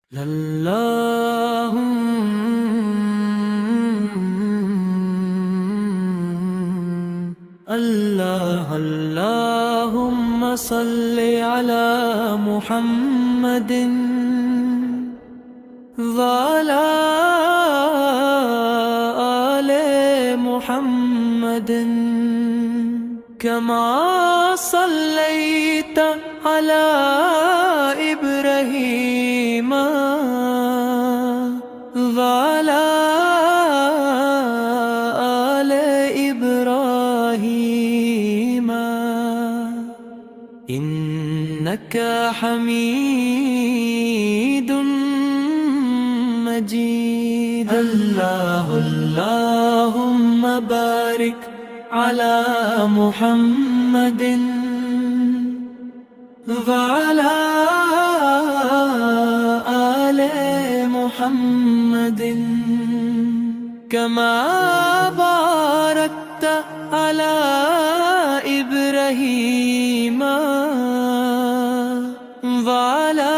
اللهم صل على محمد وعلى آل محمد كما صليت على إبراهيم وعلى آل إبراهيم إنك حميد مجيد. اللهم بارك على محمد وعلى آل محمد كما باركت على إبراهيم وعلى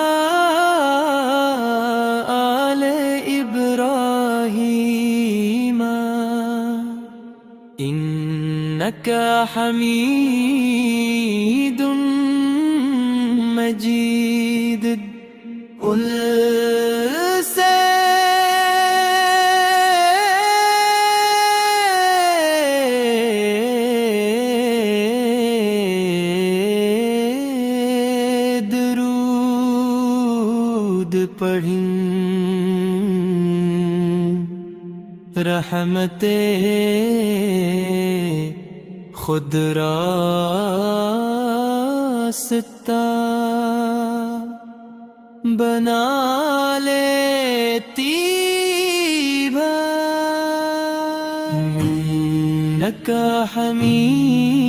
آل إبراهيم إنك حميد مجيد. قل درود پڑھیں رحمت خود راستہ بنا لیتی إنك حمید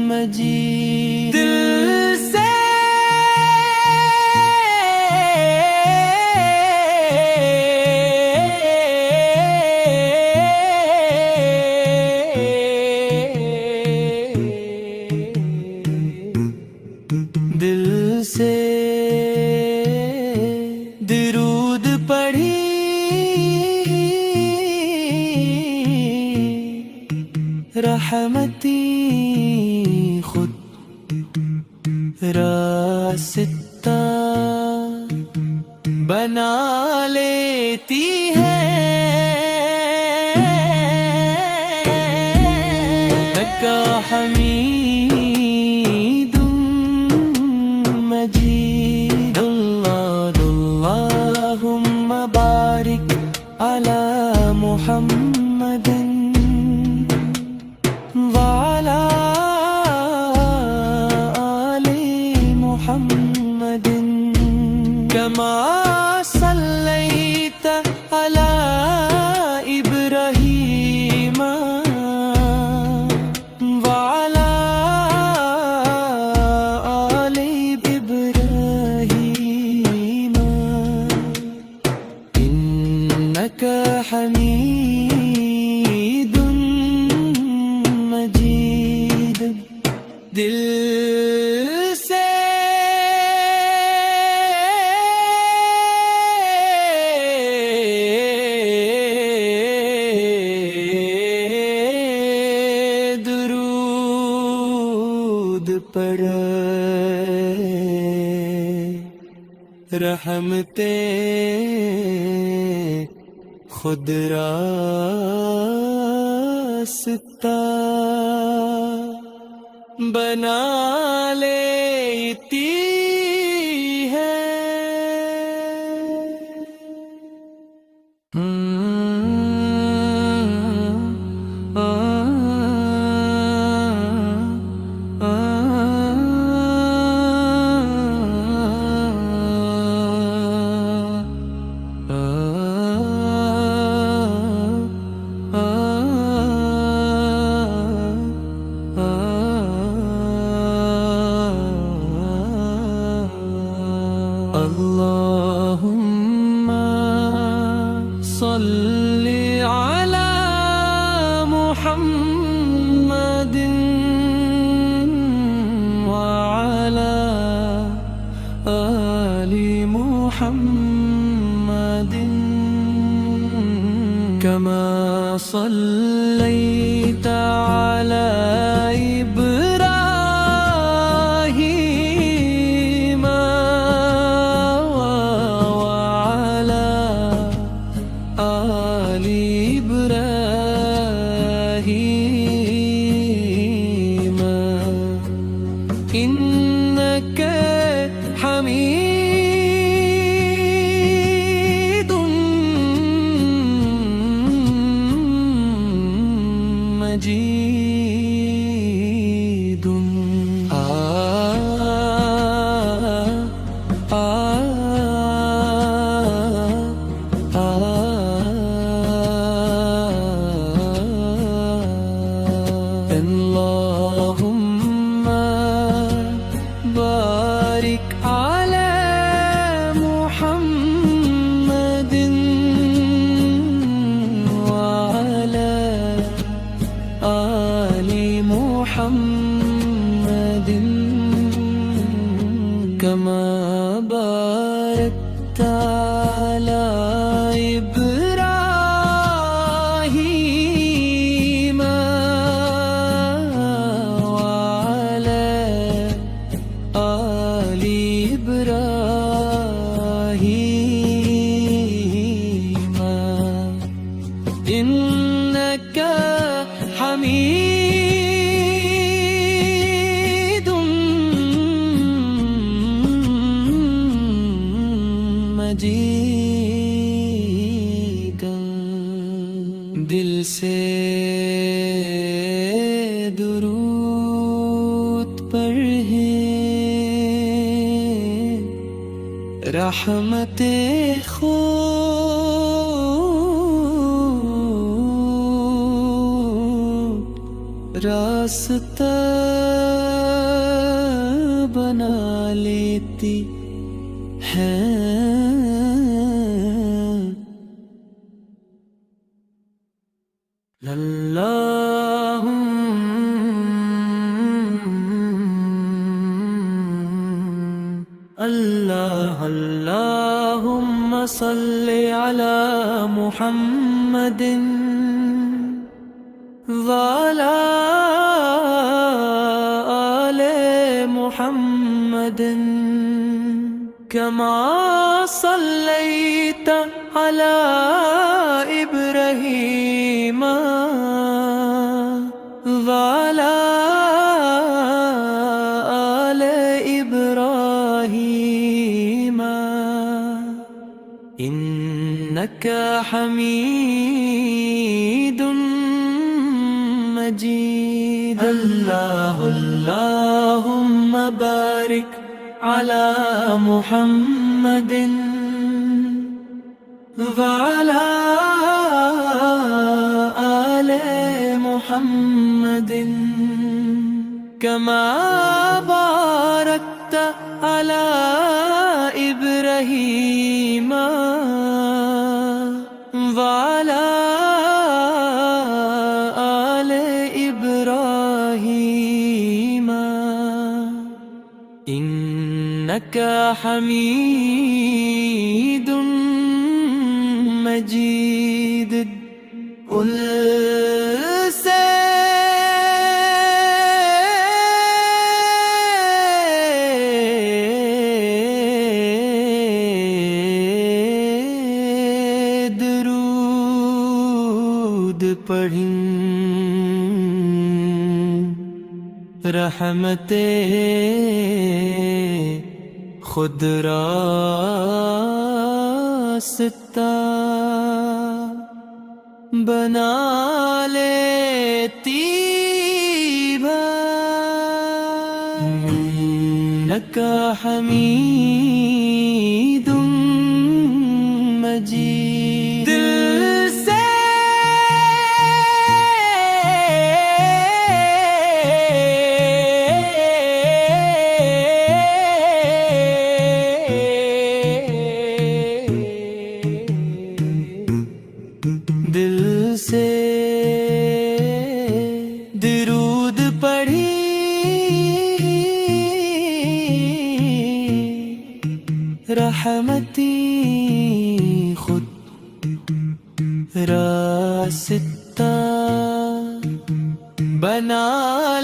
مجید. دل سے درود پڑھی رحمتی خود راستہ بنا لیتی ہے. لکا حمید مجید. اللهم بارك على محمد وعلى آل محمد كما صليت على إبراهيم وعلى آل إبراهيم إنك حميد مجيد. دل سے درود پڑھ رحمتیں خود راستہ بنا لیتی ہے. اللهم صل على محمد وعلى آل محمد كما صليت على إبراهيم وعلى آل إبراهيم إنك حميد مجيد اللهم بارك على محمد وعلى آل محمد كما باركت على إبراهيم وعلى آل إبراهيم إنك حميد مجيد دل سے درود پڑھیں رحمت خود راستہ بنا لیتی ہے اللهم صل على محمد وعلى آل محمد كما صليت على إبراهيم وعلى آل إبراهيم إنك حميد مجيد اللهم بارك على محمد وعلى آل محمد كما باركت على إبراهيم وعلى آل إبراهيم إنك حميد مجيد قل درود پڑھیں رحمت خود راستہ بنا لیتی ہے إنك حميد مجيد دل سے دل سے درود پڑھی رحمتی خود راستہ بنا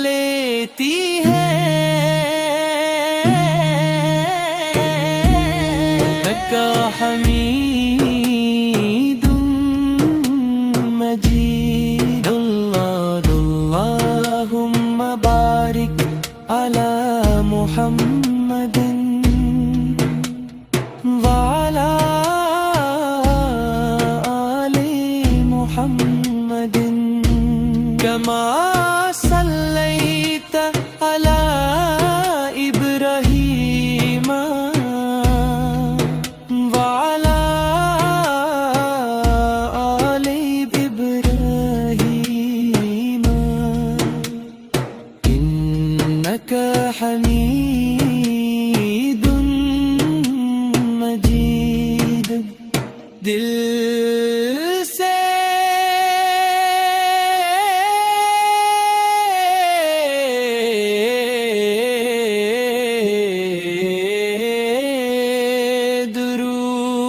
لیتی ہے، لکا حمید مجید اللہم بارک علی محمد وعلى آل محمد كما صليت على إبراهيم وعلى آل إبراهيم إنك حميد مجید۔ دل سے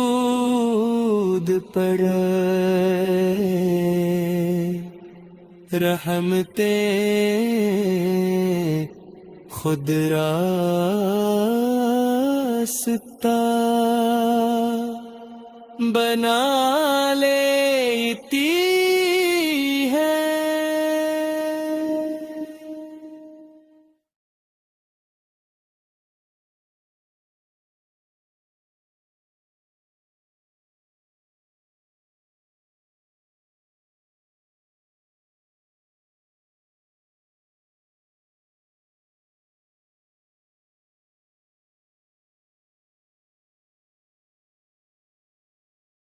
درود پڑھے، رحمتیں خود راستہ بنا لیتی